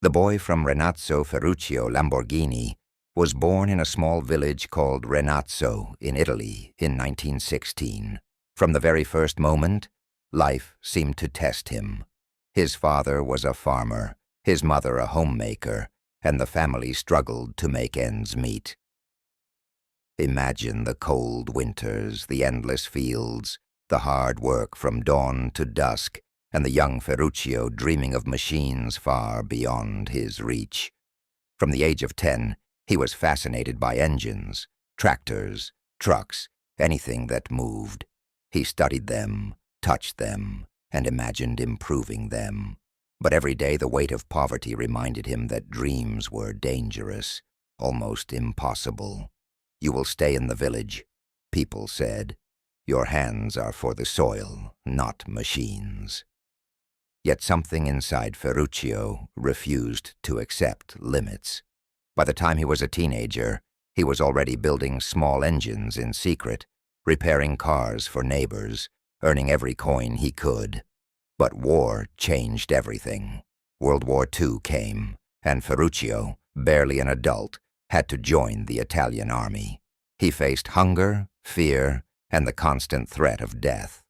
The boy from Renazzo Ferruccio Lamborghini was born in a small village called Renazzo in Italy in 1916. From the very first moment, life seemed to test him. His father was a farmer, his mother a homemaker, and the family struggled to make ends meet. Imagine the cold winters, the endless fields, the hard work from dawn to dusk, and the young Ferruccio dreaming of machines far beyond his reach. From the age of 10, he was fascinated by engines, tractors, trucks, anything that moved. He studied them, touched them, and imagined improving them. But every day the weight of poverty reminded him that dreams were dangerous, almost impossible. "You will stay in the village," people said. "Your hands are for the soil, not machines." Yet something inside Ferruccio refused to accept limits. By the time he was a teenager, he was already building small engines in secret, repairing cars for neighbors, earning every coin he could. But war changed everything. World War II came, and Ferruccio, barely an adult, had to join the Italian army. He faced hunger, fear, and the constant threat of death.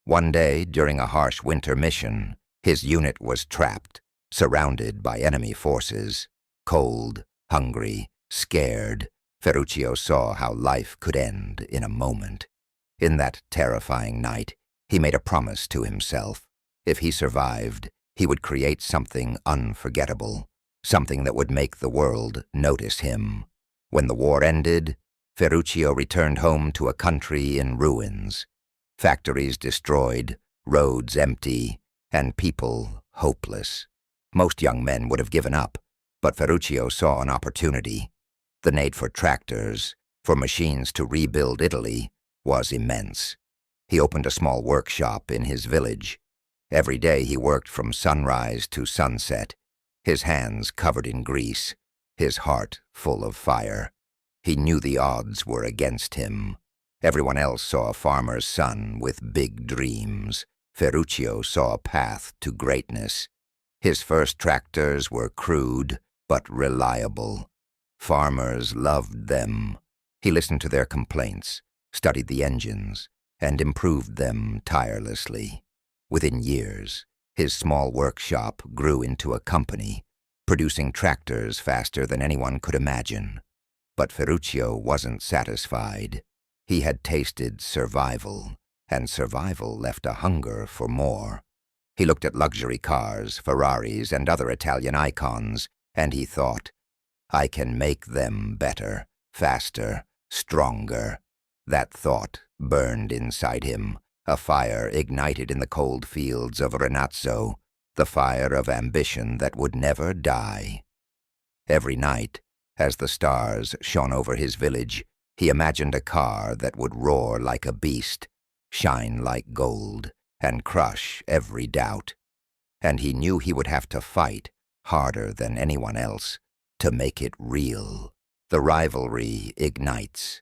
One day, during a harsh winter mission, his unit was trapped, surrounded by enemy forces. Cold, hungry, scared, Ferruccio saw how life could end in a moment. In that terrifying night, he made a promise to himself. If he survived, he would create something unforgettable, something that would make the world notice him. When the war ended, Ferruccio returned home to a country in ruins. Factories destroyed, roads empty, and people hopeless. Most young men would have given up, but Ferruccio saw an opportunity. The need for tractors, for machines to rebuild Italy, was immense. He opened a small workshop in his village. Every day he worked from sunrise to sunset, his hands covered in grease, his heart full of fire. He knew the odds were against him. Everyone else saw a farmer's son with big dreams. Ferruccio saw a path to greatness. His first tractors were crude but reliable. Farmers loved them. He listened to their complaints, studied the engines, and improved them tirelessly. Within years, his small workshop grew into a company, producing tractors faster than anyone could imagine. But Ferruccio wasn't satisfied. He had tasted survival, and survival left a hunger for more. He looked at luxury cars, Ferraris, and other Italian icons, and he thought, "I can make them better, faster, stronger." That thought burned inside him, a fire ignited in the cold fields of Renazzo, the fire of ambition that would never die. Every night, as the stars shone over his village, he imagined a car that would roar like a beast, shine like gold, and crush every doubt. And he knew he would have to fight harder than anyone else to make it real. The rivalry ignites.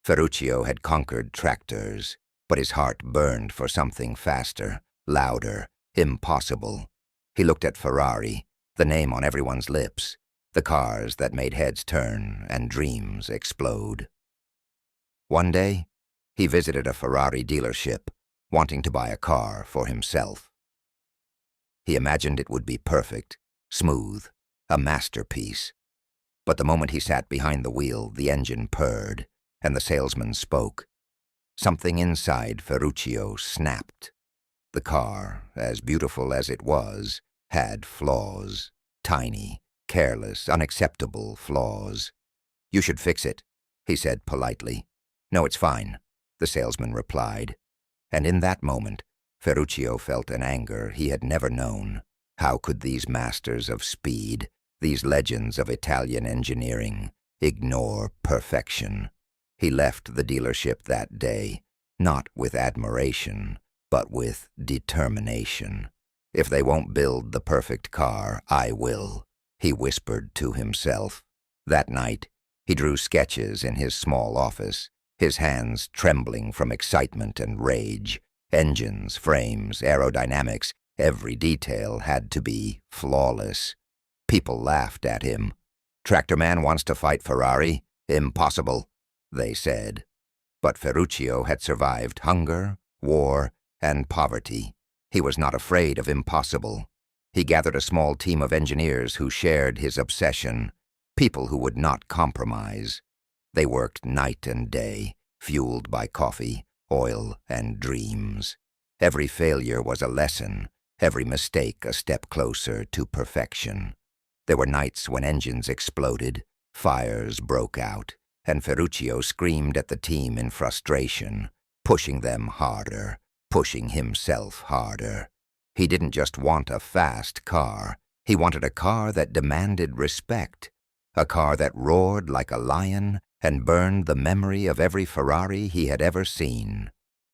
Ferruccio had conquered tractors, but his heart burned for something faster, louder, impossible. He looked at Ferrari, the name on everyone's lips, the cars that made heads turn and dreams explode. One day, he visited a Ferrari dealership, wanting to buy a car for himself. He imagined it would be perfect, smooth, a masterpiece. But the moment he sat behind the wheel, the engine purred, and the salesman spoke. Something inside Ferruccio snapped. The car, as beautiful as it was, had flaws, tiny, careless, unacceptable flaws. "You should fix it," he said politely. "No, it's fine," the salesman replied. And in that moment, Ferruccio felt an anger he had never known. How could these masters of speed, these legends of Italian engineering, ignore perfection? He left the dealership that day, not with admiration, but with determination. "If they won't build the perfect car, I will," he whispered to himself. That night, he drew sketches in his small office, his hands trembling from excitement and rage. Engines, frames, aerodynamics, Every detail had to be flawless. People laughed at him. "Tractor man wants to fight Ferrari? Impossible," they said. But Ferruccio had survived hunger, war, and poverty. He was not afraid of impossible. He gathered a small team of engineers who shared his obsession, people who would not compromise. They worked night and day, fueled by coffee, oil, and dreams. Every failure was a lesson, every mistake a step closer to perfection. There were nights when engines exploded, fires broke out, and Ferruccio screamed at the team in frustration, pushing them harder, pushing himself harder. He didn't just want a fast car. He wanted a car that demanded respect, a car that roared like a lion and burned the memory of every Ferrari he had ever seen.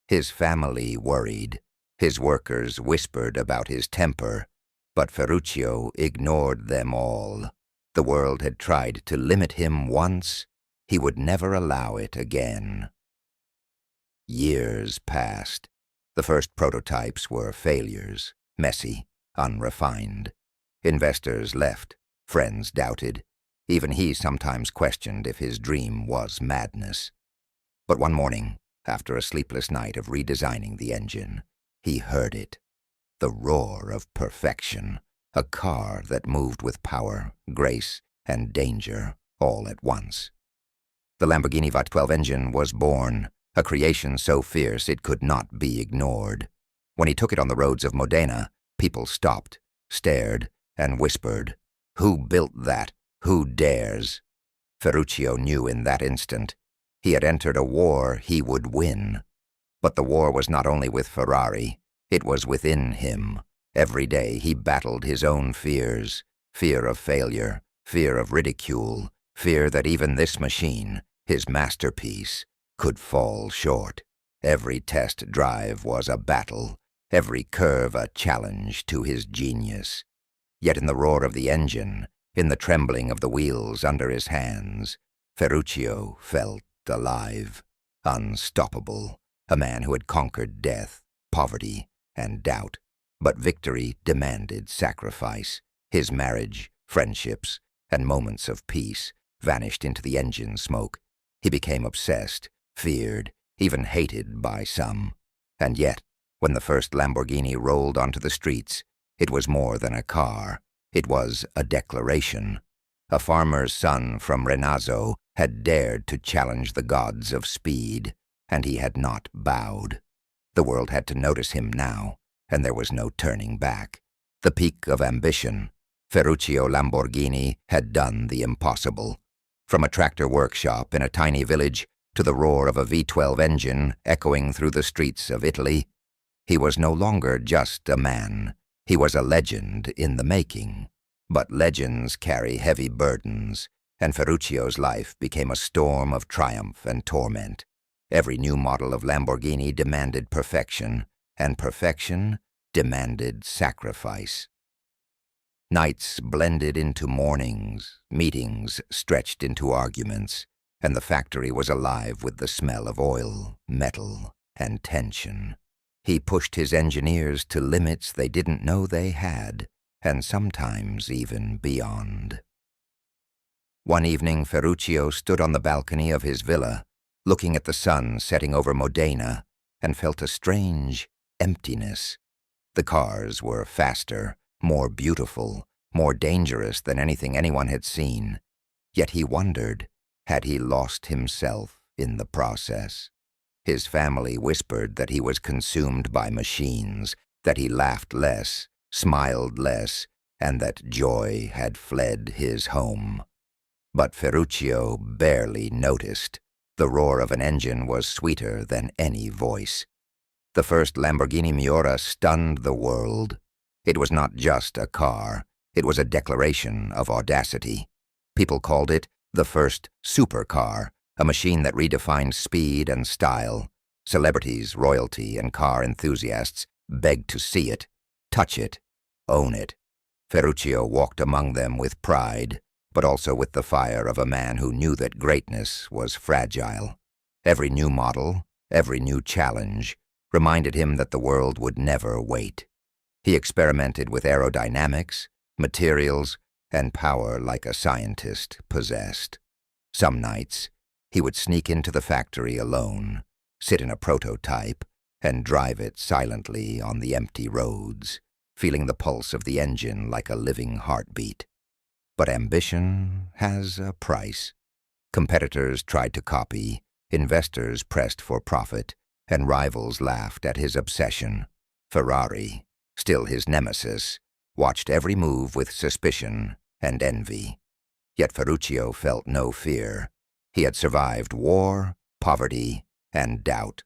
His family worried. His workers whispered about his temper, but Ferruccio ignored them all. The world had tried to limit him once. He would never allow it again. Years passed. The first prototypes were failures, messy, unrefined. Investors left, friends doubted. Even he sometimes questioned if his dream was madness. But one morning, after a sleepless night of redesigning the engine, he heard it. The roar of perfection, a car that moved with power, grace, and danger all at once. The Lamborghini V12 engine was born, a creation so fierce it could not be ignored. When he took it on the roads of Modena, people stopped, stared, and whispered, "Who built that? Who dares?" Ferruccio knew in that instant. He had entered a war he would win. But the war was not only with Ferrari, it was within him. Every day he battled his own fears, fear of failure, fear of ridicule, fear that even this machine, his masterpiece, could fall short. Every test drive was a battle, every curve a challenge to his genius. Yet in the roar of the engine, in the trembling of the wheels under his hands, Ferruccio felt alive, unstoppable, a man who had conquered death, poverty, and doubt. But victory demanded sacrifice. His marriage, friendships, and moments of peace vanished into the engine smoke. He became obsessed, feared, even hated by some. And yet, when the first Lamborghini rolled onto the streets, it was more than a car. It was a declaration. A farmer's son from Renazzo had dared to challenge the gods of speed, and he had not bowed. The world had to notice him now, and there was no turning back. The peak of ambition, Ferruccio Lamborghini had done the impossible. From a tractor workshop in a tiny village to the roar of a V12 engine echoing through the streets of Italy, he was no longer just a man. He was a legend in the making. But legends carry heavy burdens, and Ferruccio's life became a storm of triumph and torment. Every new model of Lamborghini demanded perfection, and perfection demanded sacrifice. Nights blended into mornings, meetings stretched into arguments, and the factory was alive with the smell of oil, metal, and tension. He pushed his engineers to limits they didn't know they had, and sometimes even beyond. One evening, Ferruccio stood on the balcony of his villa, looking at the sun setting over Modena, and felt a strange emptiness. The cars were faster, more beautiful, more dangerous than anything anyone had seen. Yet he wondered, had he lost himself in the process? His family whispered that he was consumed by machines, that he laughed less, smiled less, and that joy had fled his home. But Ferruccio barely noticed. The roar of an engine was sweeter than any voice. The first Lamborghini Miura stunned the world. It was not just a car. It was a declaration of audacity. People called it the first supercar, a machine that redefined speed and style. Celebrities, royalty, and car enthusiasts begged to see it, touch it, own it. Ferruccio walked among them with pride, but also with the fire of a man who knew that greatness was fragile. Every new model, every new challenge, reminded him that the world would never wait. He experimented with aerodynamics, materials, and power like a scientist possessed. Some nights, he would sneak into the factory alone, sit in a prototype, and drive it silently on the empty roads, feeling the pulse of the engine like a living heartbeat. But ambition has a price. Competitors tried to copy, investors pressed for profit, and rivals laughed at his obsession. Ferrari, still his nemesis, watched every move with suspicion and envy. Yet Ferruccio felt no fear. He had survived war, poverty, and doubt.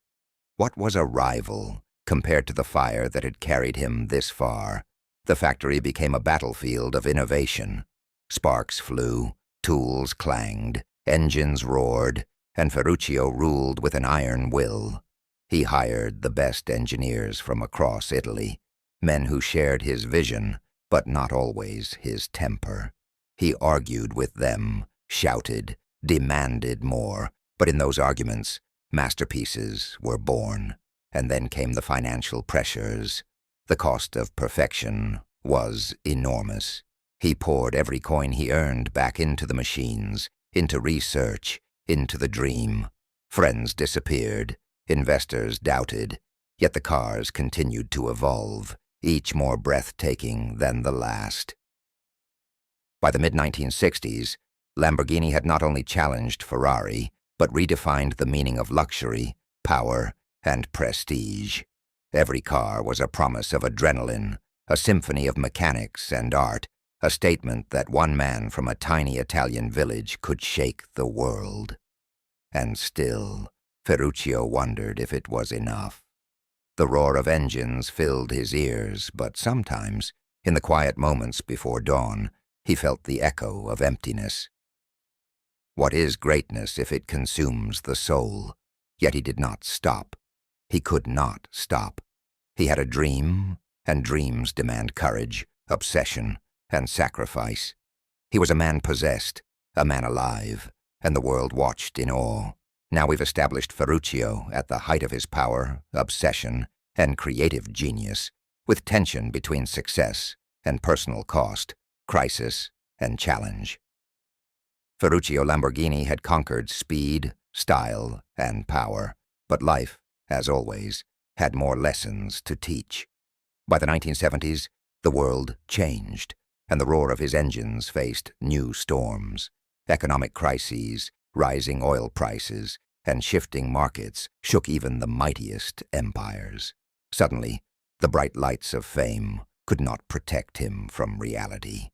What was a rival compared to the fire that had carried him this far? The factory became a battlefield of innovation. Sparks flew, tools clanged, engines roared, and Ferruccio ruled with an iron will. He hired the best engineers from across Italy, men who shared his vision, but not always his temper. He argued with them, shouted, demanded more, but in those arguments, masterpieces were born. And then came the financial pressures. The cost of perfection was enormous. He poured every coin he earned back into the machines, into research, into the dream. Friends disappeared, investors doubted, yet the cars continued to evolve, each more breathtaking than the last. By the mid-1960s, Lamborghini had not only challenged Ferrari, but redefined the meaning of luxury, power, and prestige. Every car was a promise of adrenaline, a symphony of mechanics and art, a statement that one man from a tiny Italian village could shake the world. And still, Ferruccio wondered if it was enough. The roar of engines filled his ears, but sometimes, in the quiet moments before dawn, he felt the echo of emptiness. What is greatness if it consumes the soul? Yet he did not stop. He could not stop. He had a dream, and dreams demand courage, obsession, and sacrifice. He was a man possessed, a man alive, and the world watched in awe. Now we've established Ferruccio at the height of his power, obsession, and creative genius, with tension between success and personal cost, crisis and challenge. Ferruccio Lamborghini had conquered speed, style, and power, but life, as always, had more lessons to teach. By the 1970s, the world changed, and the roar of his engines faced new storms. Economic crises, rising oil prices, and shifting markets shook even the mightiest empires. Suddenly, the bright lights of fame could not protect him from reality.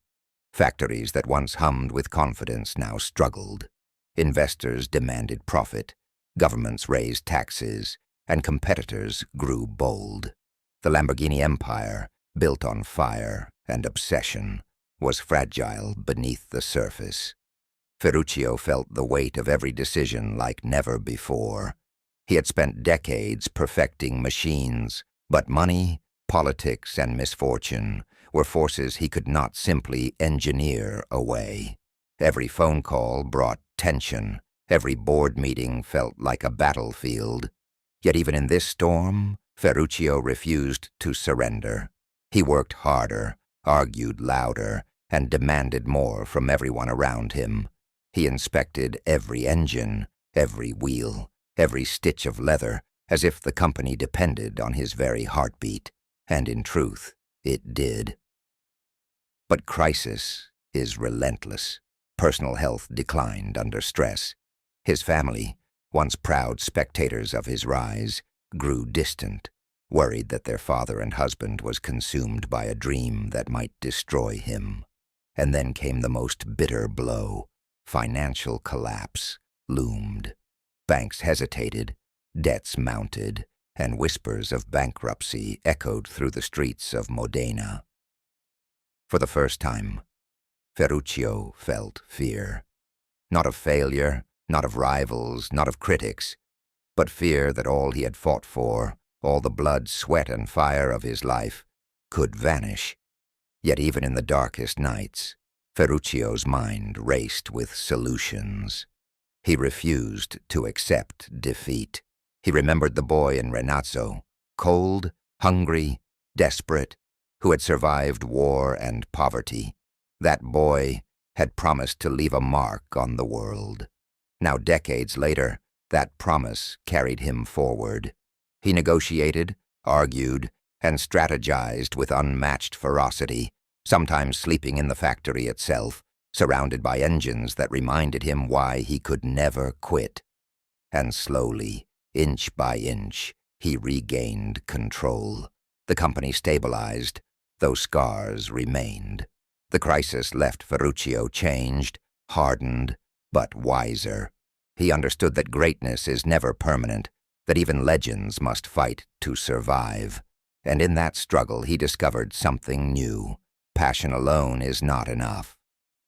Factories that once hummed with confidence now struggled. Investors demanded profit, governments raised taxes, and competitors grew bold. The Lamborghini empire, built on fire and obsession, was fragile beneath the surface. Ferruccio felt the weight of every decision like never before. He had spent decades perfecting machines, but money, politics, and misfortune were forces he could not simply engineer away. Every phone call brought tension. Every board meeting felt like a battlefield. Yet even in this storm, Ferruccio refused to surrender. He worked harder, argued louder, and demanded more from everyone around him. He inspected every engine, every wheel, every stitch of leather, as if the company depended on his very heartbeat. And in truth, it did. But crisis is relentless. Personal health declined under stress. His family, once proud spectators of his rise, grew distant, worried that their father and husband was consumed by a dream that might destroy him. And then came the most bitter blow. Financial collapse loomed. Banks hesitated, debts mounted, and whispers of bankruptcy echoed through the streets of Modena. For the first time, Ferruccio felt fear. Not of failure, not of rivals, not of critics, but fear that all he had fought for, all the blood, sweat, and fire of his life, could vanish. Yet even in the darkest nights, Ferruccio's mind raced with solutions. He refused to accept defeat. He remembered the boy in Renazzo, cold, hungry, desperate, who had survived war and poverty. That boy had promised to leave a mark on the world. Now, decades later, that promise carried him forward. He negotiated, argued, and strategized with unmatched ferocity, sometimes sleeping in the factory itself, surrounded by engines that reminded him why he could never quit. And slowly, inch by inch, he regained control. The company stabilized, though scars remained. The crisis left Ferruccio changed, hardened, but wiser. He understood that greatness is never permanent, that even legends must fight to survive. And in that struggle he discovered something new. Passion alone is not enough.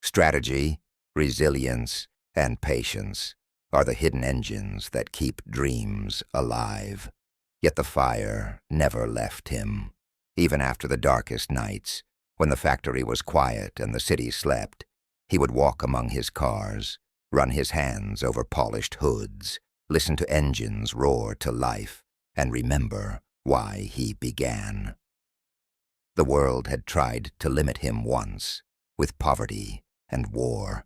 Strategy, resilience, and patience are the hidden engines that keep dreams alive. Yet the fire never left him. Even after the darkest nights, when the factory was quiet and the city slept, he would walk among his cars, run his hands over polished hoods, listen to engines roar to life, and remember why he began. The world had tried to limit him once, with poverty and war.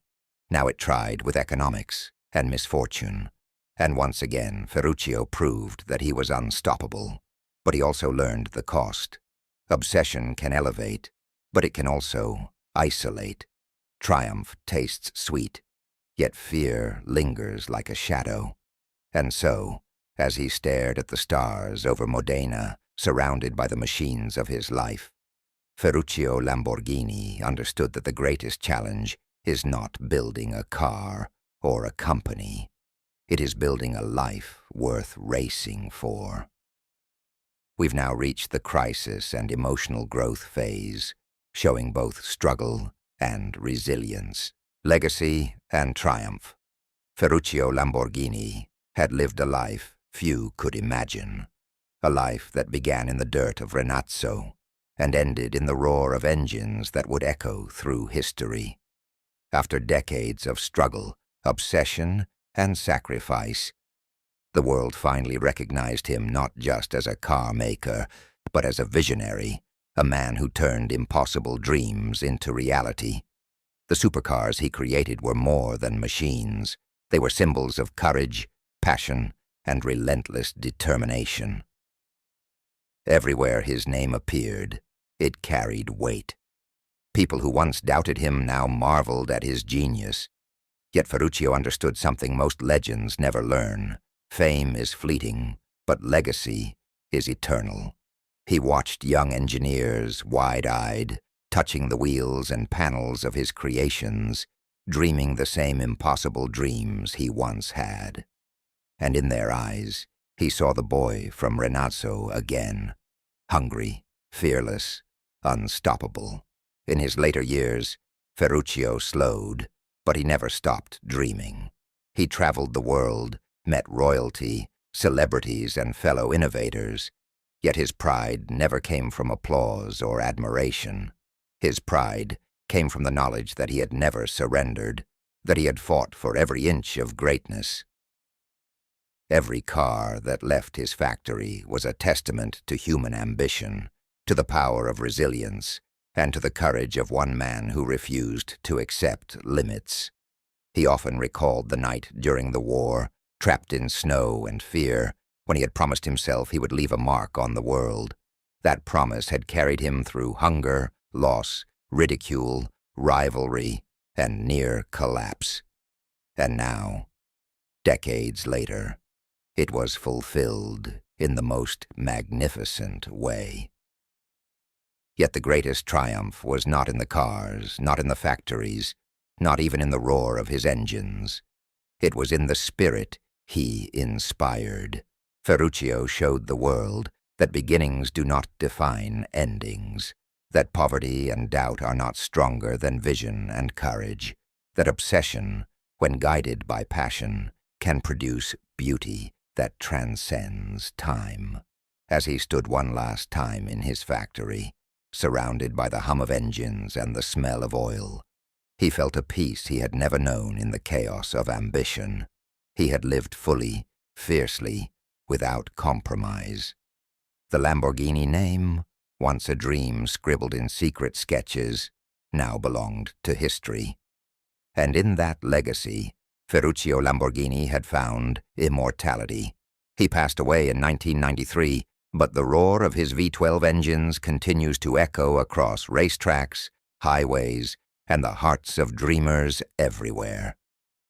Now it tried with economics and misfortune. And once again, Ferruccio proved that he was unstoppable. But he also learned the cost. Obsession can elevate, but it can also isolate. Triumph tastes sweet, yet fear lingers like a shadow. And so, as he stared at the stars over Modena, surrounded by the machines of his life, Ferruccio Lamborghini understood that the greatest challenge is not building a car or a company. It is building a life worth racing for. We've now reached the crisis and emotional growth phase, showing both struggle and resilience, legacy and triumph. Ferruccio Lamborghini had lived a life few could imagine, a life that began in the dirt of Renazzo and ended in the roar of engines that would echo through history. After decades of struggle, obsession, and sacrifice, the world finally recognized him not just as a car maker, but as a visionary, a man who turned impossible dreams into reality. The supercars he created were more than machines. They were symbols of courage, passion, and relentless determination. Everywhere his name appeared, it carried weight. People who once doubted him now marveled at his genius. Yet Ferruccio understood something most legends never learn. Fame is fleeting, but legacy is eternal. He watched young engineers, wide-eyed, touching the wheels and panels of his creations, dreaming the same impossible dreams he once had. And in their eyes, he saw the boy from Renazzo again, hungry, fearless, unstoppable. In his later years, Ferruccio slowed, but he never stopped dreaming. He traveled the world, met royalty, celebrities, and fellow innovators, yet his pride never came from applause or admiration. His pride came from the knowledge that he had never surrendered, that he had fought for every inch of greatness. Every car that left his factory was a testament to human ambition, to the power of resilience, and to the courage of one man who refused to accept limits. He often recalled the night during the war, trapped in snow and fear, when he had promised himself he would leave a mark on the world. That promise had carried him through hunger, loss, ridicule, rivalry, and near collapse. And now, decades later, it was fulfilled in the most magnificent way. Yet the greatest triumph was not in the cars, not in the factories, not even in the roar of his engines. It was in the spirit he inspired. Ferruccio showed the world that beginnings do not define endings, that poverty and doubt are not stronger than vision and courage, that obsession, when guided by passion, can produce beauty that transcends time. As he stood one last time in his factory, surrounded by the hum of engines and the smell of oil, he felt a peace he had never known in the chaos of ambition. He had lived fully, fiercely, without compromise. The Lamborghini name once a dream scribbled in secret sketches, now belonged to history. And in that legacy, Ferruccio Lamborghini had found immortality. He passed away in 1993, but the roar of his V12 engines continues to echo across racetracks, highways, and the hearts of dreamers everywhere.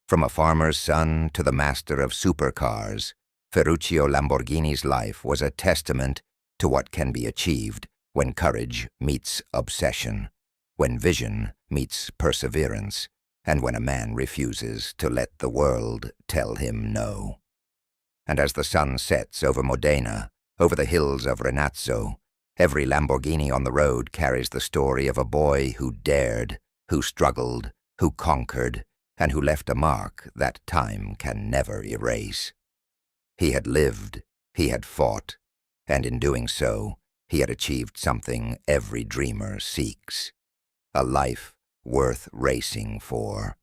From a farmer's son to the master of supercars, Ferruccio Lamborghini's life was a testament to what can be achieved when courage meets obsession, when vision meets perseverance, and when a man refuses to let the world tell him no. And as the sun sets over Modena, over the hills of Renazzo, every Lamborghini on the road carries the story of a boy who dared, who struggled, who conquered, and who left a mark that time can never erase. He had lived, he had fought, and in doing so, he had achieved something every dreamer seeks, a life worth racing for.